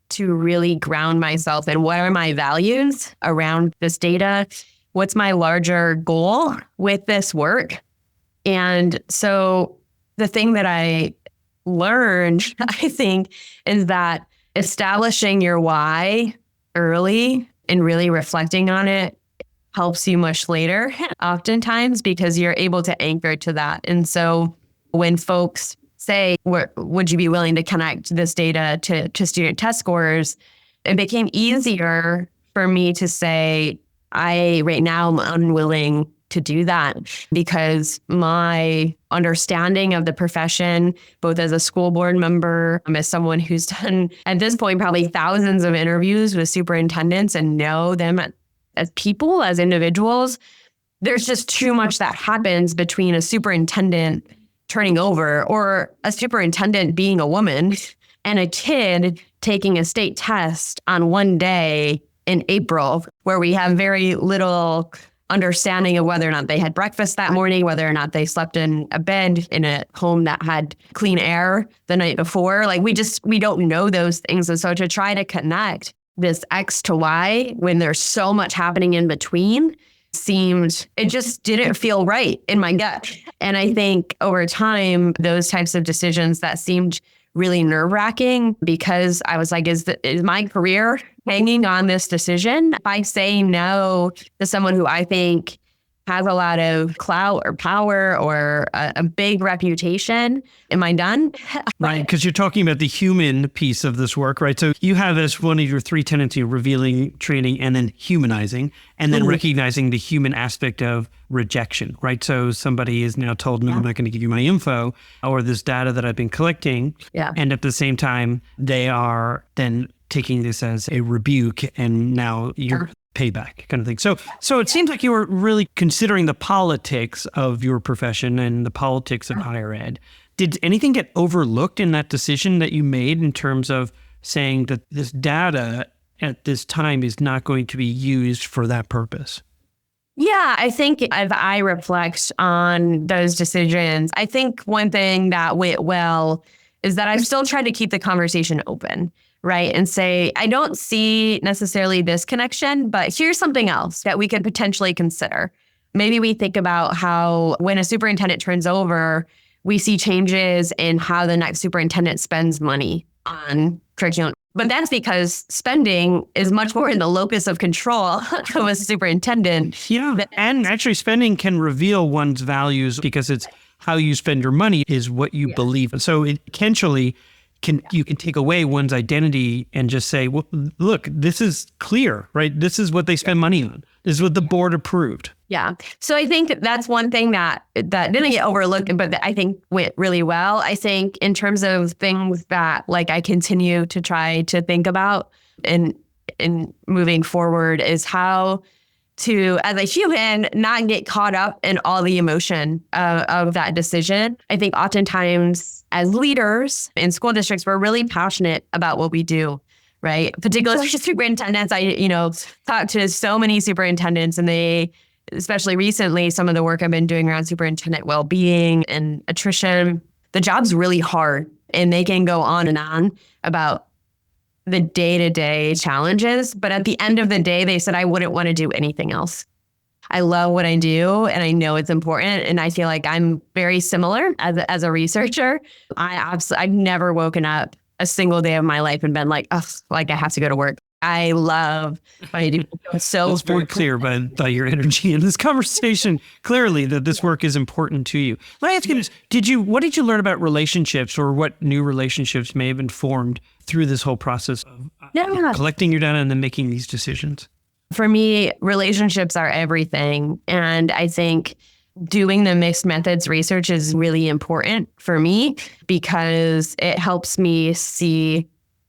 to really ground myself in what are my values around this data, what's my larger goal with this work. And so the thing that I learned, I think, is that establishing your why early and really reflecting on it helps you much later, oftentimes, because you're able to anchor to that. And so when folks say, would you be willing to connect this data to student test scores, it became easier for me to say, right now I'm unwilling to do that because my understanding of the profession, both as a school board member, as someone who's done, at this point, probably thousands of interviews with superintendents and know them as people, as individuals, there's just too much that happens between a superintendent turning over or a superintendent being a woman and a kid taking a state test on one day in April, where we have very little understanding of whether or not they had breakfast that morning, whether or not they slept in a bed in a home that had clean air the night before. Like we don't know those things. And so to try to connect this X to Y when there's so much happening in between it just didn't feel right in my gut. And I think over time, those types of decisions that seemed really nerve-wracking, because I was like, is my career hanging on this decision? If I say no to someone who I think has a lot of clout or power or a big reputation, am I done? Right, because you're talking about the human piece of this work, right? So you have as one of your 3 tenets, revealing, training, and then humanizing, and then recognizing the human aspect of rejection, right? So somebody is now told, no, I'm not going to give you my info or this data that I've been collecting. Yeah. And at the same time, they are then taking this as a rebuke, and now you're payback kind of thing. So it seems like you were really considering the politics of your profession and the politics of higher ed. Did anything get overlooked in that decision that you made in terms of saying that this data at this time is not going to be used for that purpose? Yeah, I think as I reflect on those decisions, I think one thing that went well is that I've still tried to keep the conversation open, right? And say, I don't see necessarily this connection, but here's something else that we could potentially consider. Maybe we think about how when a superintendent turns over, we see changes in how the next superintendent spends money on curriculum. But that's because spending is much more in the locus of control of a superintendent. Yeah, and actually spending can reveal one's values, because it's how you spend your money is what you believe. So it potentially you can take away one's identity and just say, well, look, this is clear, right? This is what they spend money on. This is what the board approved. Yeah. So I think that's one thing that didn't get overlooked, but that I think went really well. I think in terms of things that like I continue to try to think about in moving forward is how to, as a human, not get caught up in all the emotion of that decision. I think oftentimes as leaders in school districts, we're really passionate about what we do, right? Particularly superintendents. I, talk to so many superintendents, and they, especially recently, some of the work I've been doing around superintendent well-being and attrition, the job's really hard, and they can go on and on about the day-to-day challenges. But at the end of the day, they said, I wouldn't want to do anything else. I love what I do, and I know it's important. And I feel like I'm very similar as a researcher. I've never woken up a single day of my life and been like, oh, like I have to go to work. I love what I do. So it's very clear by your energy in this conversation, clearly that this work is important to you. Let me ask you this. What did you learn about relationships, or what new relationships may have been formed through this whole process of collecting your data and then making these decisions? For me, relationships are everything. And I think doing the mixed methods research is really important for me, because it helps me see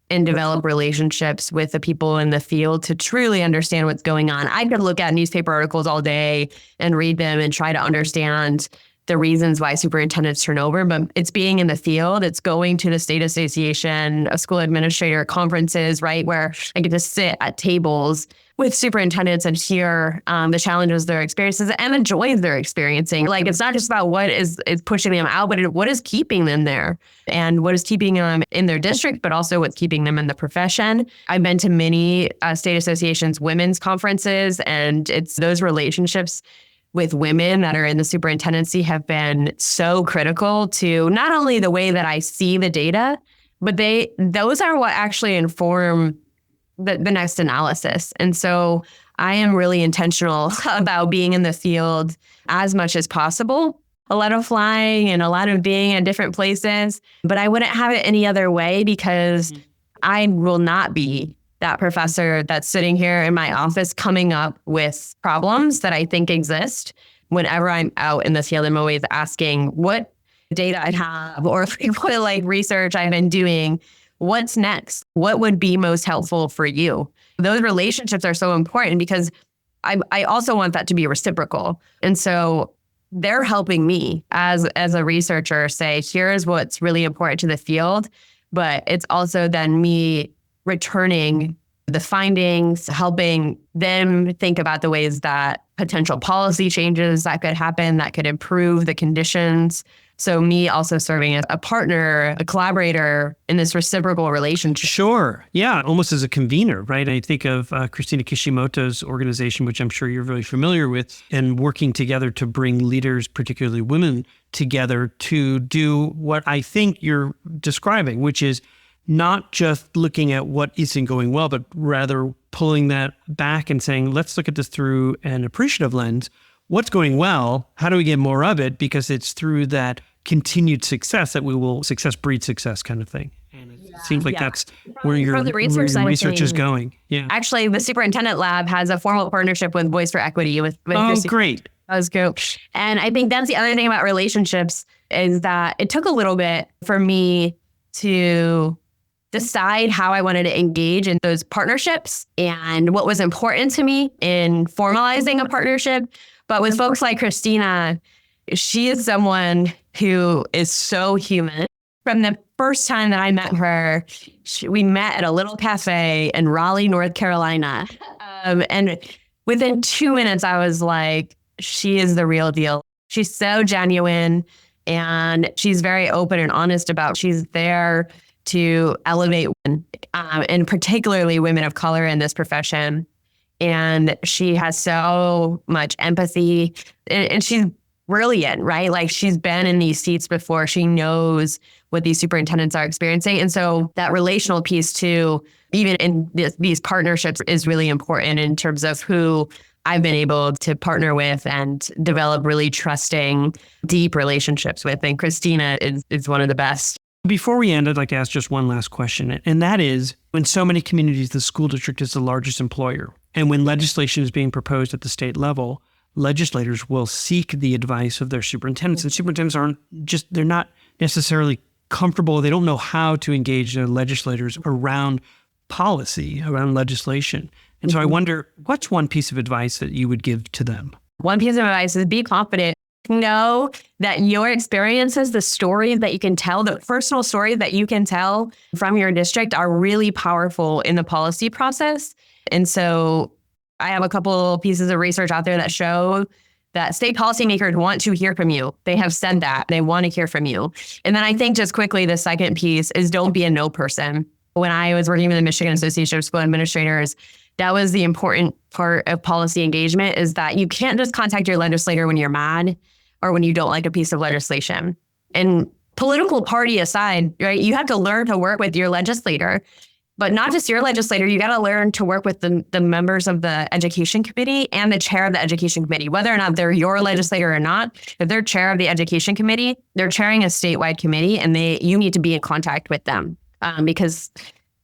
and develop relationships with the people in the field to truly understand what's going on. I could look at newspaper articles all day and read them and try to understand the reasons why superintendents turn over, but it's being in the field. It's going to the state association, a school administrator conferences, right, where I get to sit at tables with superintendents and hear the challenges they're experiencing and the joys they're experiencing. Like, it's not just about what is pushing them out, but what is keeping them there, and what is keeping them in their district, but also what's keeping them in the profession. I've been to many state associations, women's conferences, and it's those relationships with women that are in the superintendency have been so critical to not only the way that I see the data, but those are what actually inform the next analysis. And so I am really intentional about being in the field as much as possible. A lot of flying and a lot of being in different places, but I wouldn't have it any other way, because I will not be that professor that's sitting here in my office coming up with problems that I think exist. Whenever I'm out in the field, I'm always asking what data I have, or what research I've been doing. What's next? What would be most helpful for you? Those relationships are so important, because I also want that to be reciprocal. And so they're helping me as a researcher say, here's what's really important to the field. But it's also then me returning the findings, helping them think about the ways that potential policy changes that could happen, that could improve the conditions. So me also serving as a partner, a collaborator in this reciprocal relationship. Sure. Yeah. Almost as a convener, right? I think of Christina Kishimoto's organization, which I'm sure you're very familiar with, and working together to bring leaders, particularly women, together to do what I think you're describing, which is not just looking at what isn't going well, but rather pulling that back and saying, let's look at this through an appreciative lens. What's going well? How do we get more of it? Because it's through that continued success that we will success breed success kind of thing. And it seems like that's where your research is going. Yeah. Actually, the Superintendent Lab has a formal partnership with Voice for Equity. With Great. That was good. And I think that's the other thing about relationships is that it took a little bit for me to decide how I wanted to engage in those partnerships and what was important to me in formalizing a partnership. But with folks like Christina, she is someone who is so human. From the first time that I met her, we met at a little cafe in Raleigh, North Carolina. And within 2 minutes, I was like, she is the real deal. She's so genuine and she's very open and honest about she's there to elevate women, and particularly women of color in this profession. And she has so much empathy and she's brilliant, right? Like she's been in these seats before. She knows what these superintendents are experiencing. And so that relational piece too, even in these partnerships is really important in terms of who I've been able to partner with and develop really trusting, deep relationships with. And Christina is one of the best. Before we end, I'd like to ask just one last question. And that is, in so many communities, the school district is the largest employer. And when legislation is being proposed at the state level, legislators will seek the advice of their superintendents. And superintendents they're not necessarily comfortable. They don't know how to engage their legislators around policy, around legislation. And so I wonder, what's one piece of advice that you would give to them? One piece of advice is be confident. Know that your experiences, the stories that you can tell, the personal stories that you can tell from your district are really powerful in the policy process. And so I have a couple pieces of research out there that show that state policymakers want to hear from you. They have said that. They want to hear from you. And then I think just quickly, the second piece is don't be a no person. When I was working with the Michigan Association of School Administrators, that was the important part of policy engagement is that you can't just contact your legislator when you're mad or when you don't like a piece of legislation. And political party aside, right, you have to learn to work with your legislator, but not just your legislator. You got to learn to work with the members of the education committee and the chair of the education committee, whether or not they're your legislator or not. If they're chair of the education committee, they're chairing a statewide committee and you need to be in contact with them because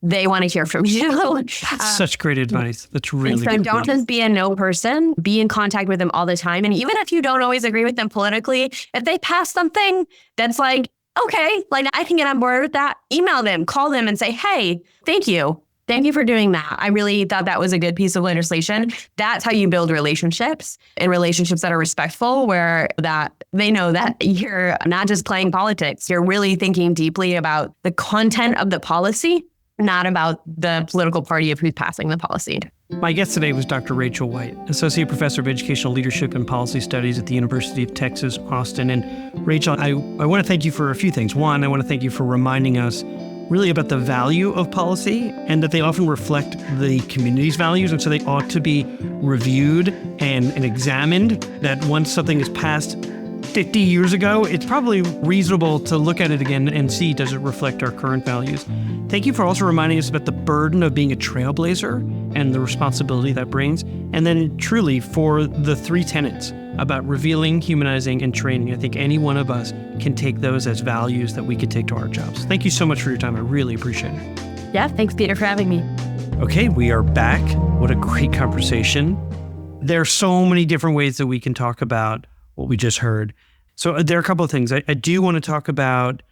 they want to hear from you. That's such great advice. That's really good. So don't just be a no person. Be in contact with them all the time. And even if you don't always agree with them politically, if they pass something that's like, okay, like I can get on board with that, email them, call them and say, hey, thank you. Thank you for doing that. I really thought that was a good piece of legislation. That's how you build relationships and relationships that are respectful, where that they know that you're not just playing politics. You're really thinking deeply about the content of the policy, not about the political party of who's passing the policy. My guest today was Dr. Rachel White, Associate Professor of Educational Leadership and Policy Studies at the University of Texas, Austin. And Rachel, I want to thank you for a few things. One, I want to thank you for reminding us really about the value of policy and that they often reflect the community's values. And so they ought to be reviewed and examined, that once something is passed 50 years ago, it's probably reasonable to look at it again and see, does it reflect our current values? Thank you for also reminding us about the burden of being a trailblazer and the responsibility that brings. And then truly for the 3 tenets about revealing, humanizing, and training. I think any one of us can take those as values that we could take to our jobs. Thank you so much for your time. I really appreciate it. Yeah, thanks, Peter, for having me. Okay, we are back. What a great conversation. There are so many different ways that we can talk about what we just heard. So there are a couple of things. I do want to talk about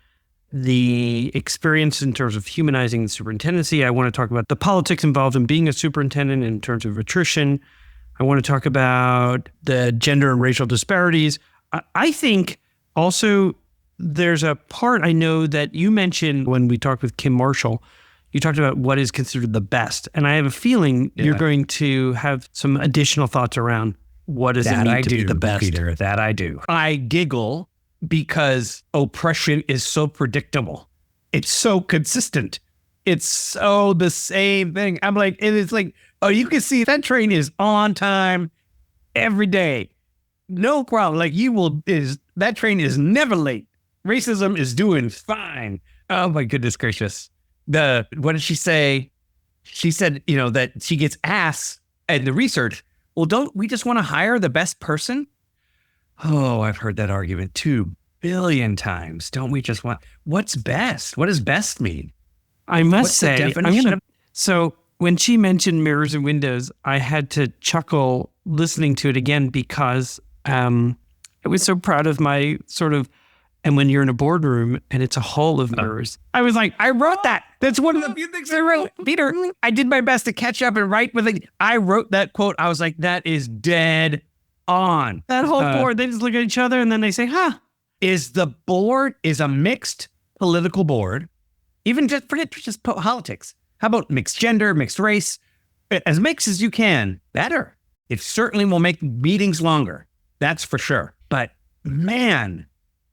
the experience in terms of humanizing the superintendency. I want to talk about the politics involved in being a superintendent in terms of attrition. I want to talk about the gender and racial disparities. I think also there's a part I know that you mentioned when we talked with Kim Marshall. You talked about what is considered the best. And I have a feeling you're going to have some additional thoughts around what does it mean to be the best. Peter, that I do. I giggle because oppression is so predictable. It's so consistent. It's so the same thing. I'm like, it's like, oh, you can see that train is on time every day. No problem. Like that train is never late. Racism is doing fine. Oh my goodness gracious. What did she say? She said, that she gets asked in the research, well, don't we just want to hire the best person? Oh, I've heard that argument 2 billion times. Don't we just want, what's best? What does best mean? I must What's the say, definition so when she mentioned mirrors and windows, I had to chuckle listening to it again because I was so proud of my and when you're in a boardroom and it's a hall of mirrors, I was like, I wrote that. That's one of the few things I wrote. Peter, I did my best to catch up and write with it. I wrote that quote. I was like, that is dead on. That whole board, they just look at each other and then they say, Is the board is a mixed political board? Even forget just politics. How about mixed gender, mixed race? As mixed as you can, better. It certainly will make meetings longer. That's for sure. But man,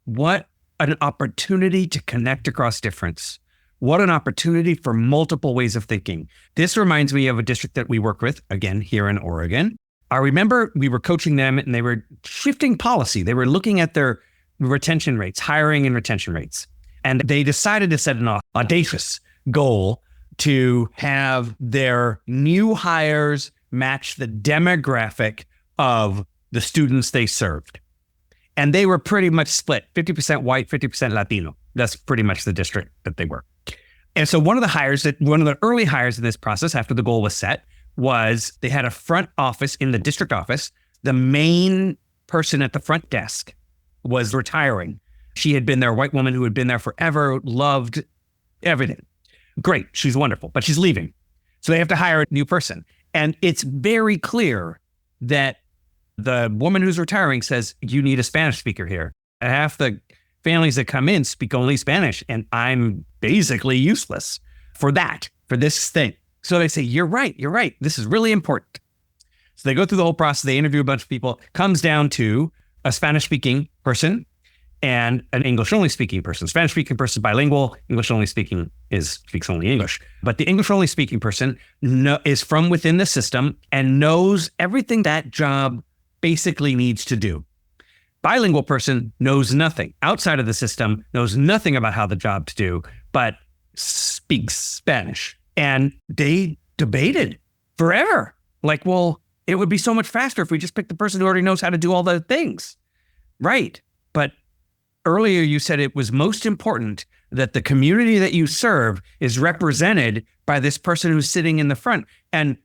what an opportunity to connect across difference. What an opportunity for multiple ways of thinking. This reminds me of a district that we work with, again, here in Oregon. I remember we were coaching them and they were shifting policy. They were looking at their retention rates, hiring and retention rates. And they decided to set an audacious goal to have their new hires match the demographic of the students they served. And they were pretty much split, 50% white, 50% Latino. That's pretty much the district that they were. And so one of the early hires in this process after the goal was set was they had a front office in the district office. The main person at the front desk was retiring. She had been there, a white woman who had been there forever, loved everything. Great, she's wonderful, but she's leaving. So they have to hire a new person. And it's very clear that the woman who's retiring says, you need a Spanish speaker here. Half the families that come in speak only Spanish, and I'm basically useless for this thing. So they say, you're right. This is really important. So they go through the whole process. They interview a bunch of people. Comes down to a Spanish-speaking person and an English-only speaking person. Spanish-speaking person, bilingual. English-only speaking speaks only English. But the English-only speaking person is from within the system and knows everything that job basically needs to do. Bilingual person knows nothing outside of the system, knows nothing about how the job to do, but speaks Spanish. And they debated forever. Like, well, it would be so much faster if we just picked the person who already knows how to do all the things. Right. But earlier you said it was most important that the community that you serve is represented by this person who's sitting in the front. And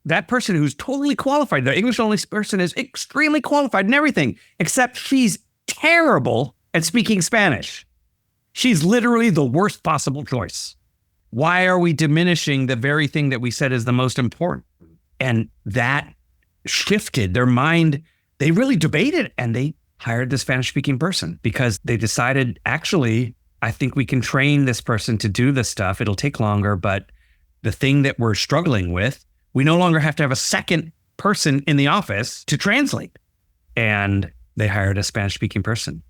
that person who's totally qualified, the English-only person is extremely qualified in everything, except she's terrible at speaking Spanish. She's literally the worst possible choice. Why are we diminishing the very thing that we said is the most important? And that shifted their mind. They really debated and they hired the Spanish-speaking person because they decided, actually, I think we can train this person to do this stuff. It'll take longer, but the thing that we're struggling with, we no longer have to have a second person in the office to translate. And they hired a Spanish-speaking person.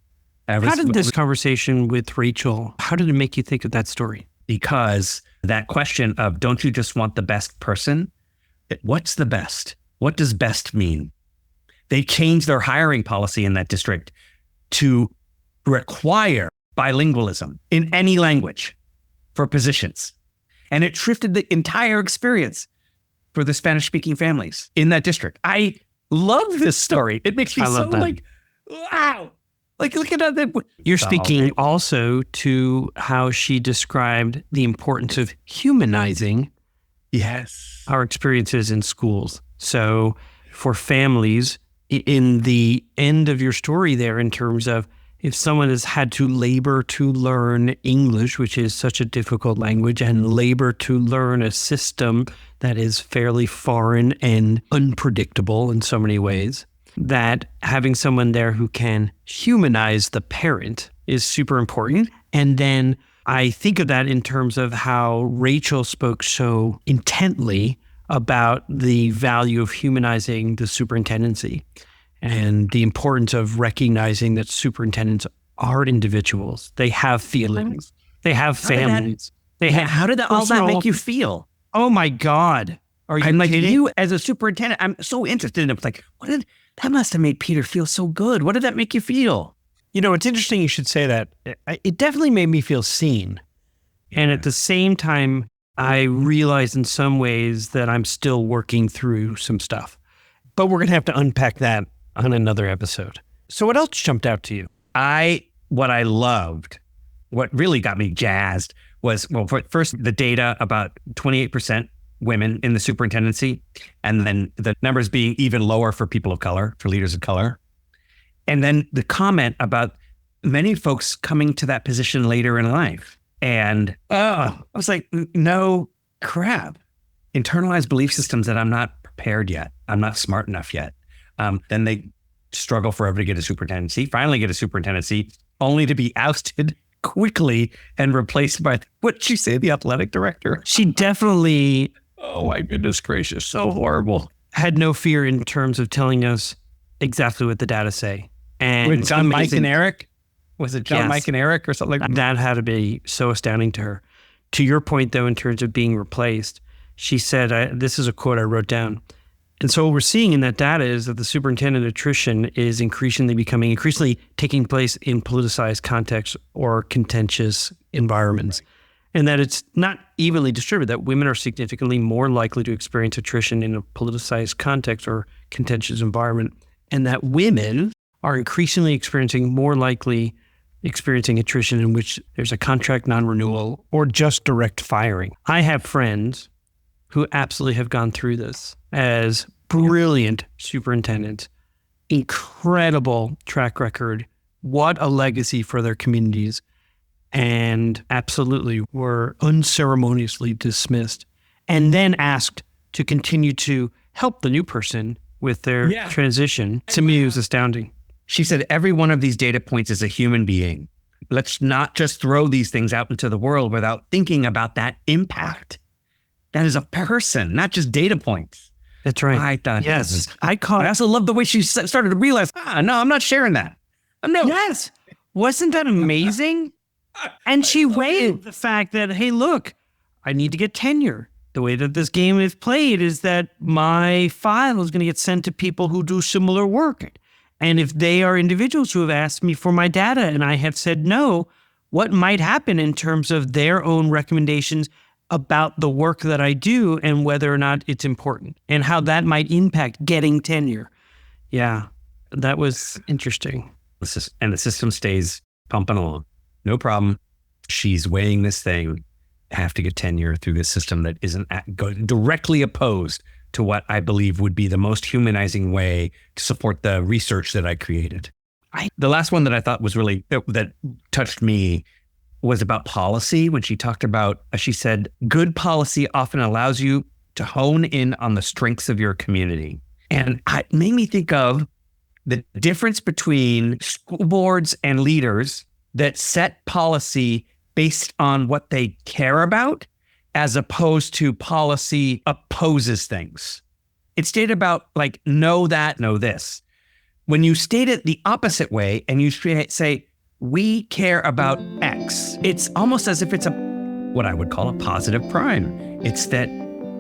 How did this conversation with Rachel, how did it make you think of that story? Because that question of, don't you just want the best person? What's the best? What does best mean? They changed their hiring policy in that district to require bilingualism in any language for positions. And it shifted the entire experience for the Spanish-speaking families in that district. I love this story. It makes me so like, wow. Like, look at that. You're speaking also to how she described the importance of humanizing our experiences in schools. So for families, in the end of your story there, in terms of if someone has had to labor to learn English, which is such a difficult language, and labor to learn a system that is fairly foreign and unpredictable in so many ways, that having someone there who can humanize the parent is super important. And then I think of that in terms of how Rachel spoke so intently about the value of humanizing the superintendency and the importance of recognizing that superintendents are individuals. They have feelings. They have families. How did all that make you feel? Oh my God. Are you I'm like, kidding? you as a superintendent, I'm so interested in it. It's like, that must have made Peter feel so good. What did that make you feel? You know, it's interesting you should say that. It definitely made me feel seen. And at the same time, I realized in some ways that I'm still working through some stuff. But we're going to have to unpack that on another episode. So what else jumped out to you? What I loved, what really got me jazzed was, well, first, the data about 28% women in the superintendency, and then the numbers being even lower for people of color, for leaders of color. And then the comment about many folks coming to that position later in life. And I was like, no crap. Internalized belief systems that I'm not prepared yet. I'm not smart enough yet. Then they struggle forever to get a superintendency, finally get a superintendency, only to be ousted quickly and replaced by, what did she say, the athletic director? She definitely, oh my goodness gracious, so horrible. had no fear in terms of telling us exactly what the data say. And With John, Mike, and Eric? Was it John, Yes. Mike, and Eric or something like that? that had to be so astounding to her. To your point, though, in terms of being replaced, she said, this is a quote I wrote down. And so what we're seeing in that data is that the superintendent attrition is increasingly taking place in politicized contexts or contentious environments. And that it's not evenly distributed, that women are significantly more likely to experience attrition in a politicized context or contentious environment. And that women are increasingly experiencing attrition in which there's a contract non-renewal or just direct firing. I have friends who absolutely have gone through this as brilliant superintendents, incredible track record, what a legacy for their communities, and absolutely were unceremoniously dismissed and then asked to continue to help the new person with their transition. To me, it was astounding. She said, every one of these data points is a human being. Let's not just throw these things out into the world without thinking about that impact. That is a person, not just data points. That's right. I thought, Yes. I also love the way she started to realize, no, I'm not sharing that. No. Yes. Wasn't that amazing? And she weighed the fact that, hey, look, I need to get tenure. The way that this game is played is that my file is going to get sent to people who do similar work. And if they are individuals who have asked me for my data and I have said no, what might happen in terms of their own recommendations about the work that I do and whether or not it's important and how that might impact getting tenure. Yeah, that was interesting. And the system stays pumping along. No problem. She's weighing this thing. Have to get tenure through this system that isn't directly opposed to what I believe would be the most humanizing way to support the research that I created. The last one that I thought was really, that touched me was about policy. When she talked about, she said, good policy often allows you to hone in on the strengths of your community. And it made me think of the difference between school boards and leaders that set policy based on what they care about, as opposed to policy opposes things. It's stated about like, know that, know this. When you state it the opposite way and you say, we care about X, it's almost as if it's what I would call a positive prime. It's that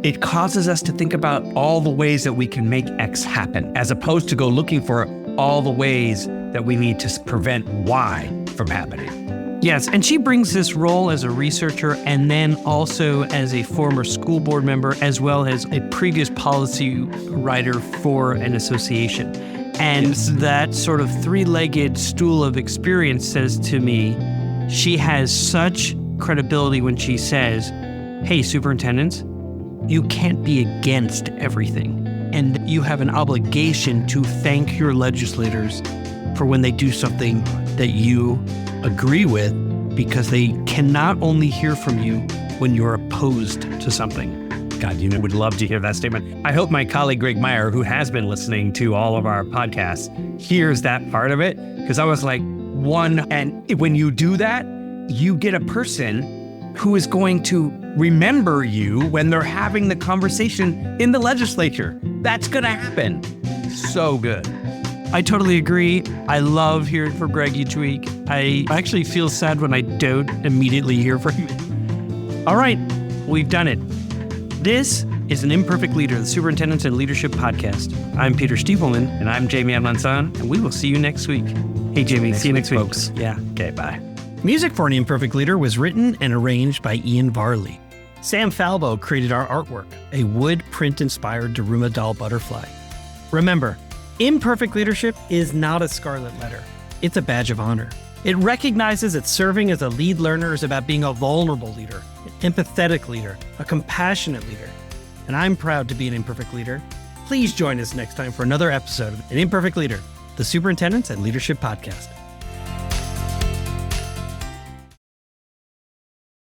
it causes us to think about all the ways that we can make X happen, as opposed to go looking for all the ways that we need to prevent Y from happening. Yes, and she brings this role as a researcher and then also as a former school board member, as well as a previous policy writer for an association. And that sort of three-legged stool of experience says to me, she has such credibility when she says, hey, superintendents, you can't be against everything. And you have an obligation to thank your legislators for when they do something that you agree with, because they cannot only hear from you when you're opposed to something. God, would love to hear that statement. I hope my colleague Greg Meyer, who has been listening to all of our podcasts, hears that part of it, because I was like, and when you do that, you get a person who is going to remember you when they're having the conversation in the legislature. That's going to happen. So good. I totally agree. I love hearing from Greg each week. I actually feel sad when I don't immediately hear from him. All right, we've done it. This is An Imperfect Leader, the Superintendents and Leadership Podcast. I'm Peter Stiefelman. And I'm Jamie Adlanson, and we will see you next week. Hey, Jamie, see you next week, folks. Yeah. Okay, bye. Music for An Imperfect Leader was written and arranged by Ian Varley. Sam Falbo created our artwork, a wood print-inspired Daruma doll butterfly. Remember, imperfect leadership is not a scarlet letter. It's a badge of honor. It recognizes that serving as a lead learner is about being a vulnerable leader, an empathetic leader, a compassionate leader. And I'm proud to be an imperfect leader. Please join us next time for another episode of An Imperfect Leader, the Superintendents and Leadership Podcast.